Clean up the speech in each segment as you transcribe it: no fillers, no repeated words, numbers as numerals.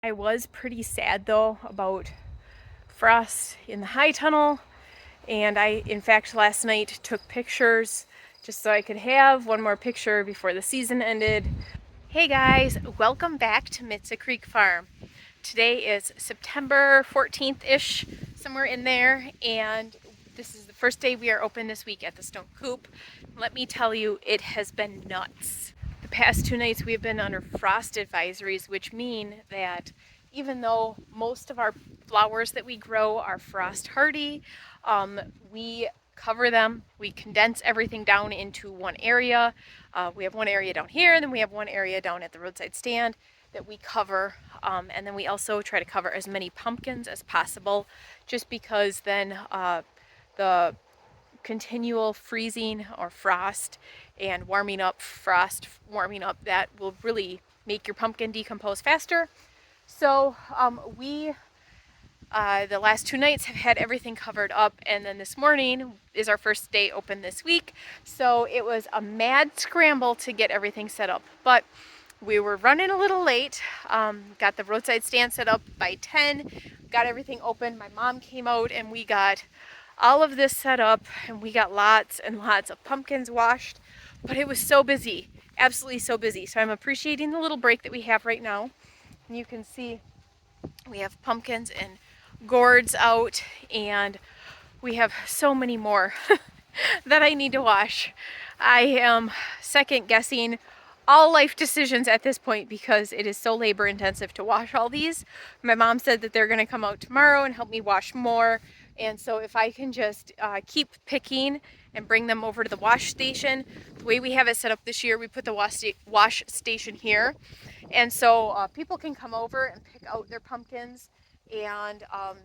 I was pretty sad though about frost in the high tunnel, and I, in fact, last night took pictures just so I could have one more picture before the season ended. Hey guys, welcome back to Mitza Creek Farm. Today is September 14th-ish, somewhere in there, and this is the first day we are open this week at the Stone Coop. Let me tell you, it has been nuts. The past 2 nights we have been under frost advisories, which mean that even though most of our flowers that we grow are frost hardy, we cover them, we condense everything down into one area. We have one area down here, and then we have one area down at the roadside stand that we cover, and then we also try to cover as many pumpkins as possible, just because then the continual freezing or frost and warming up, that will really make your pumpkin decompose faster. So we the last 2 nights have had everything covered up, and then this morning is our first day open this week. So it was a mad scramble to get everything set up, but we were running a little late. Got the roadside stand set up by 10, got everything open. My mom came out and we got all of this set up, and we got lots and lots of pumpkins washed, but it was so busy, absolutely so busy. So I'm appreciating the little break that we have right now. And you can see we have pumpkins and gourds out, and we have so many more that I need to wash. I am second guessing all life decisions at this point because it is so labor intensive to wash all these. My mom said that they're going to come out tomorrow and help me wash more, and so if I can just keep picking and bring them over to the wash station. The way we have it set up this year, we put the wash station here, and so people can come over and pick out their pumpkins, and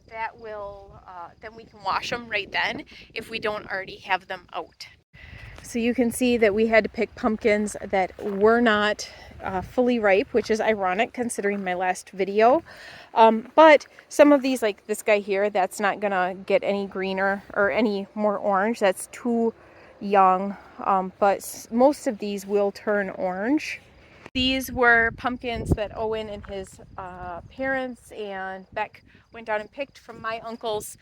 that will then we can wash them right then if we don't already have them out. So you can see that we had to pick pumpkins that were not fully ripe, which is ironic considering my last video. But some of these, like this guy here, that's not gonna get any greener or any more orange. That's too young. But most of these will turn orange. These were pumpkins that Owen and his parents and Beck went down and picked from my uncle's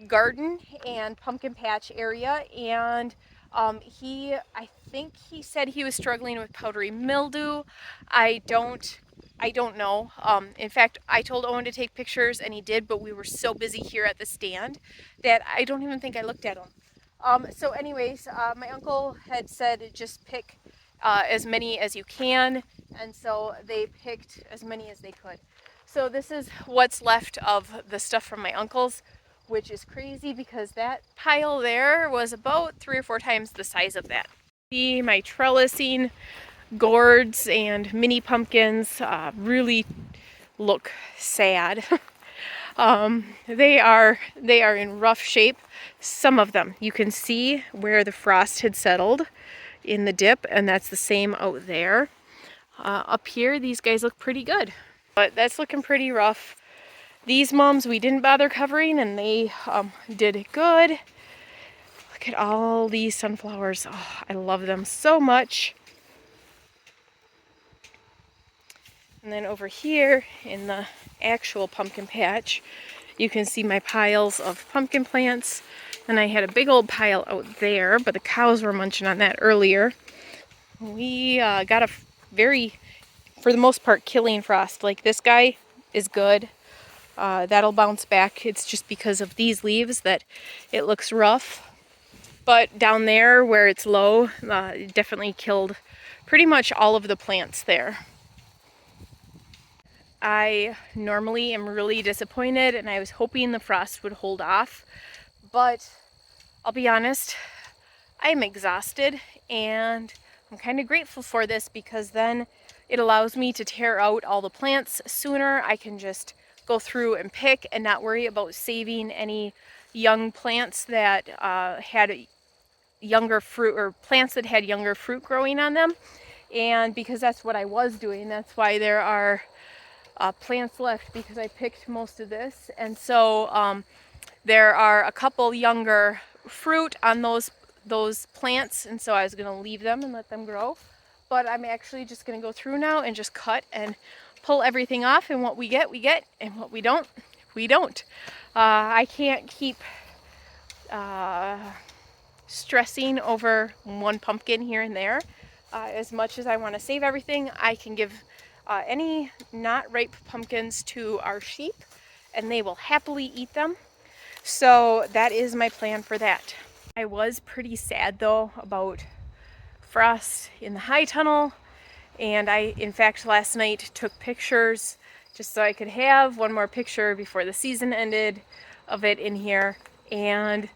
garden and pumpkin patch area, and I think he said he was struggling with powdery mildew. I don't know. In fact, I told Owen to take pictures and he did, but we were so busy here at the stand that I don't even think I looked at them. So anyways, my uncle had said just pick as many as you can, and so they picked as many as they could. So this is what's left of the stuff from my uncle's, which is crazy because that pile there was about 3 or 4 times the size of that. See my trellising gourds and mini pumpkins really look sad. They are in rough shape. Some of them you can see where the frost had settled in the dip, and that's the same out there. Up here, these guys look pretty good, but that's looking pretty rough. These mums we didn't bother covering, and they did good. Look at all these sunflowers. Oh, I love them so much. And then over here in the actual pumpkin patch, you can see my piles of pumpkin plants. And I had a big old pile out there, but the cows were munching on that earlier. We got a very, for the most part, killing frost. Like this guy is good. That'll bounce back. It's just because of these leaves that it looks rough. But down there where it's low, it definitely killed pretty much all of the plants there. I normally am really disappointed, and I was hoping the frost would hold off, but I'll be honest, I'm exhausted, and I'm kind of grateful for this because then it allows me to tear out all the plants sooner. I can just go through and pick and not worry about saving any young plants that had younger fruit, or plants that had younger fruit growing on them. And because that's what I was doing, that's why there are plants left, because I picked most of this. And so there are a couple younger fruit on those plants, and so I was going to leave them and let them grow. But I'm actually just going to go through now and just cut and pull everything off, and what we get, and what we don't, we don't. I can't keep stressing over one pumpkin here and there. As much as I want to save everything, I can give any not ripe pumpkins to our sheep, and they will happily eat them. So that is my plan for that. I was pretty sad though about frost in the high tunnel, and I, in fact, last night took pictures just so I could have one more picture before the season ended of it in here. And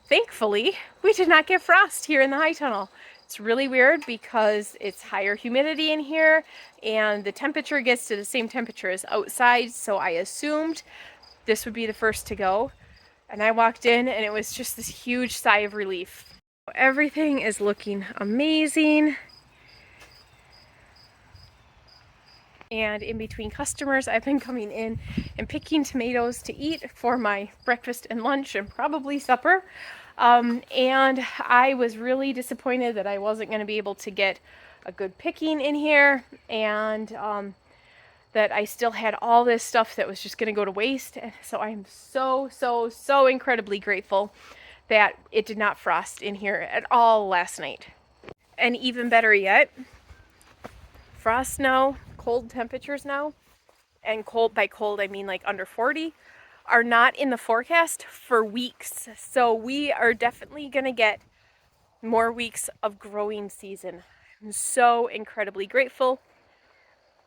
thankfully, we did not get frost here in the high tunnel. It's really weird because it's higher humidity in here and the temperature gets to the same temperature as outside, so I assumed this would be the first to go. And I walked in and it was just this huge sigh of relief. Everything is looking amazing. And in between customers, I've been coming in and picking tomatoes to eat for my breakfast and lunch and probably supper. And I was really disappointed that I wasn't going to be able to get a good picking in here, and that I still had all this stuff that was just going to go to waste. And so I'm so incredibly grateful that it did not frost in here at all last night. And even better yet, frost now, cold temperatures now, and cold, by cold I mean like under 40, are not in the forecast for weeks. So we are definitely going to get more weeks of growing season. I'm so incredibly grateful.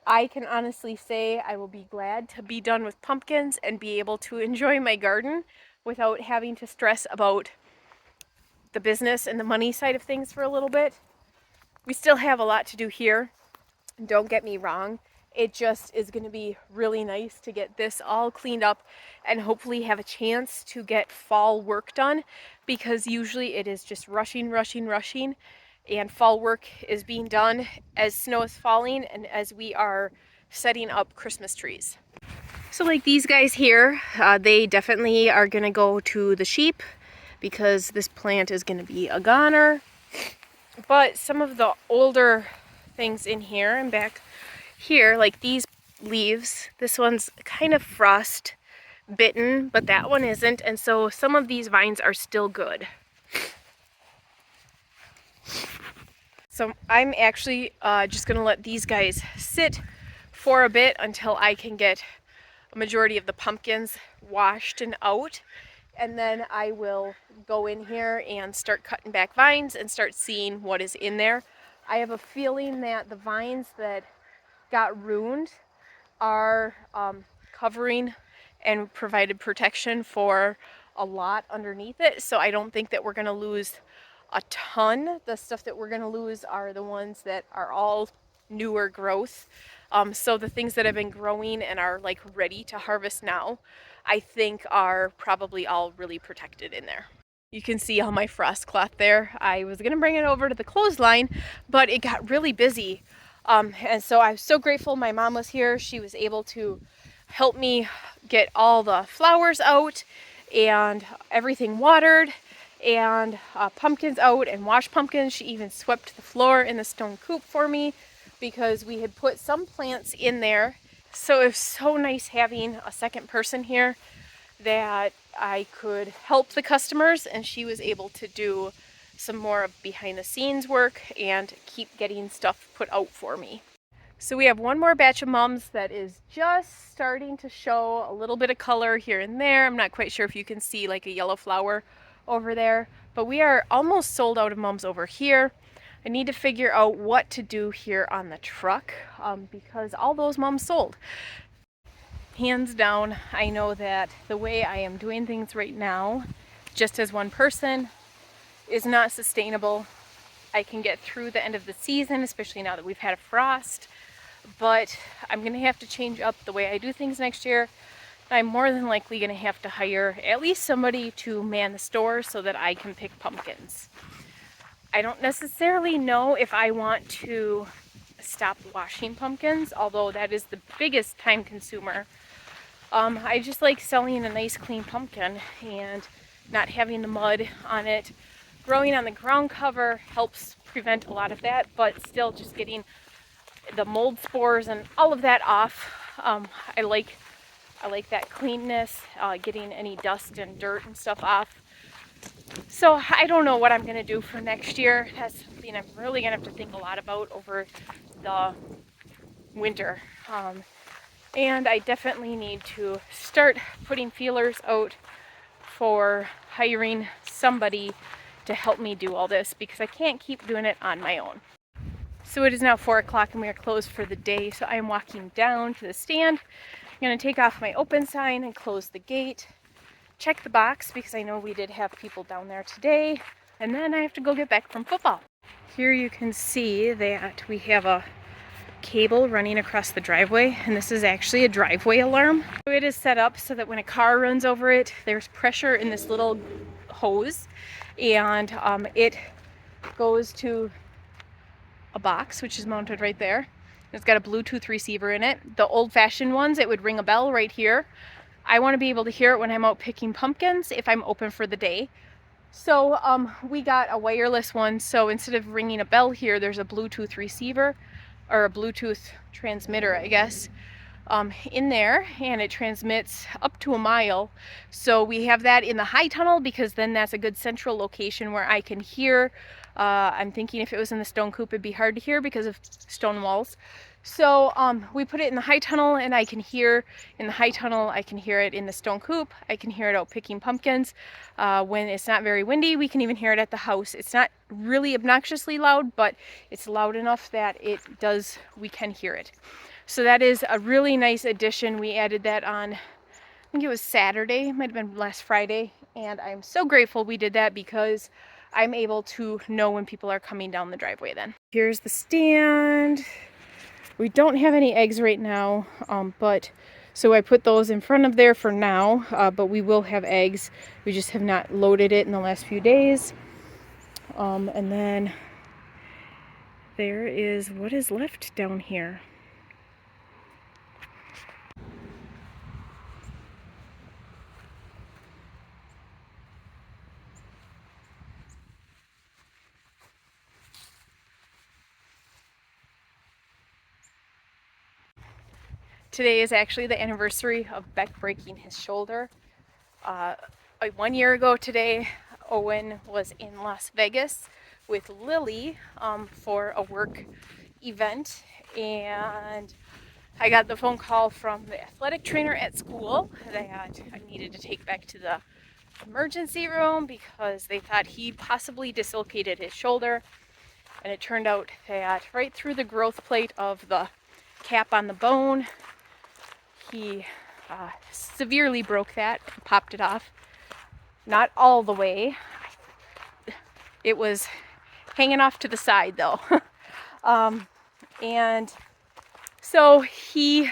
I can honestly say I will be glad to be done with pumpkins and be able to enjoy my garden without having to stress about the business and the money side of things for a little bit. We still have a lot to do here. Don't get me wrong. It just is going to be really nice to get this all cleaned up and hopefully have a chance to get fall work done, because usually it is just rushing, and fall work is being done as snow is falling and as we are setting up Christmas trees. So like these guys here, they definitely are going to go to the sheep because this plant is going to be a goner. But some of the older things in here and back here, like these leaves, this one's kind of frost bitten, but that one isn't, and so some of these vines are still good. So I'm actually just gonna let these guys sit for a bit until I can get a majority of the pumpkins washed and out, and then I will go in here and start cutting back vines and start seeing what is in there. I have a feeling that the vines that got ruined are covering and provided protection for a lot underneath it, so I don't think that we're going to lose a ton. The stuff that we're going to lose are the ones that are all newer growth. So the things that have been growing and are like ready to harvest now, I think are probably all really protected in there. You can see all my frost cloth there. I was going to bring it over to the clothesline, but it got really busy. And so I was so grateful my mom was here. She was able to help me get all the flowers out and everything watered and pumpkins out and wash pumpkins. She even swept the floor in the stone coop for me because we had put some plants in there. So it was so nice having a second person here that I could help the customers, and she was able to do some more of behind the scenes work and keep getting stuff put out for me. So we have one more batch of mums that is just starting to show a little bit of color here and there. I'm not quite sure if you can see like a yellow flower over there, but we are almost sold out of mums over here. I need to figure out what to do here on the truck because all those mums sold. Hands down, I know that the way I am doing things right now, just as one person, is not sustainable. I can get through the end of the season, especially now that we've had a frost, but I'm going to have to change up the way I do things next year. I'm more than likely going to have to hire at least somebody to man the store so that I can pick pumpkins. I don't necessarily know if I want to stop washing pumpkins, although that is the biggest time consumer. I just like selling a nice clean pumpkin and not having the mud on it. Growing on the ground cover helps prevent a lot of that, but still just getting the mold spores and all of that off. I like that cleanness, getting any dust and dirt and stuff off. So I don't know what I'm going to do for next year. That's something I'm really going to have to think a lot about over the winter. And I definitely need to start putting feelers out for hiring somebody to help me do all this, because I can't keep doing it on my own. So it is now 4 o'clock and we are closed for the day. So I am walking down to the stand. I'm going to take off my open sign and close the gate. Check the box because I know we did have people down there today. And then I have to go get back from football. Here you can see that we have a cable running across the driveway, and this is actually a driveway alarm. It is set up so that when a car runs over it, there's pressure in this little hose, and it goes to a box which is mounted right there. It's got a Bluetooth receiver in it. The old-fashioned ones, it would ring a bell right here. I want to be able to hear it when I'm out picking pumpkins if I'm open for the day. So we got a wireless one, so instead of ringing a bell here, there's a Bluetooth receiver, or a Bluetooth transmitter, I guess, in there, and it transmits up to a mile. So we have that in the high tunnel because then that's a good central location where I can hear. I'm thinking if it was in the stone coop, it'd be hard to hear because of stone walls. So we put it in the high tunnel, and I can hear in the high tunnel. I can hear it in the stone coop. I can hear it out picking pumpkins. When it's not very windy, we can even hear it at the house. It's not really obnoxiously loud, but it's loud enough that we can hear it. So that is a really nice addition. We added that on, I think it was Saturday, might have been last Friday, and I'm so grateful we did that because I'm able to know when people are coming down the driveway then. Here's the stand. We don't have any eggs right now, but so I put those in front of there for now, but we will have eggs. We just have not loaded it in the last few days. And then there is what is left down here. Today is actually the anniversary of Beck breaking his shoulder. 1 year ago today, Owen was in Las Vegas with Lily for a work event, and I got the phone call from the athletic trainer at school that I needed to take Beck to the emergency room because they thought he possibly dislocated his shoulder. And it turned out that right through the growth plate of the cap on the bone, he severely broke that, popped it off. Not all the way. It was hanging off to the side though. And so we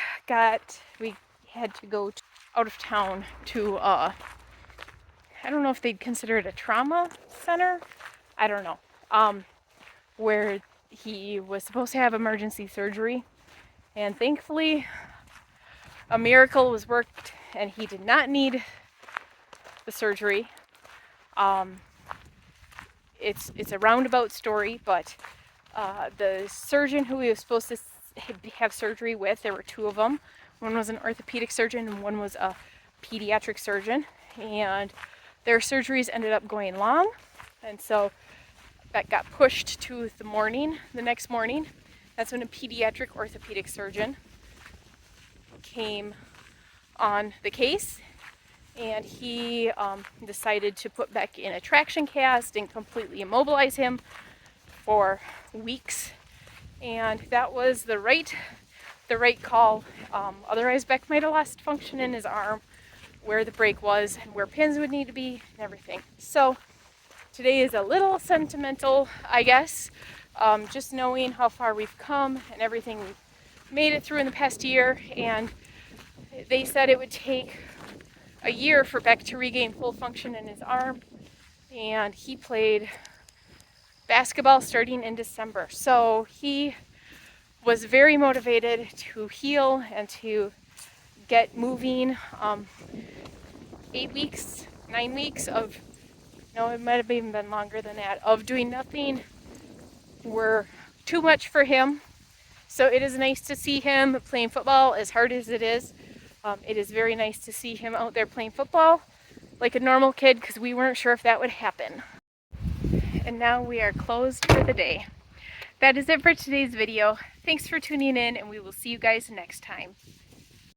had to go out of town to, I don't know if they'd consider it a trauma center. I don't know. Where he was supposed to have emergency surgery. And thankfully, a miracle was worked and he did not need the surgery. It's a roundabout story, but the surgeon who he was supposed to have surgery with, there were two of them. One was an orthopedic surgeon and one was a pediatric surgeon. And their surgeries ended up going long. And so that got pushed to the next morning. That's when a pediatric orthopedic surgeon came on the case, and he decided to put Beck in a traction cast and completely immobilize him for weeks. And that was the right call. Otherwise, Beck might have lost function in his arm, where the break was and where pins would need to be and everything. So today is a little sentimental, I guess, just knowing how far we've come and everything we've made it through in the past year. And they said it would take a year for Beck to regain full function in his arm. And he played basketball starting in December. So he was very motivated to heal and to get moving. 8 weeks, 9 weeks of, no, it might have even been longer than that, of doing nothing were too much for him. So it is nice to see him playing football as hard as it is. It is very nice to see him out there playing football like a normal kid, because we weren't sure if that would happen. And now we are closed for the day. That is it for today's video. Thanks for tuning in, and we will see you guys next time.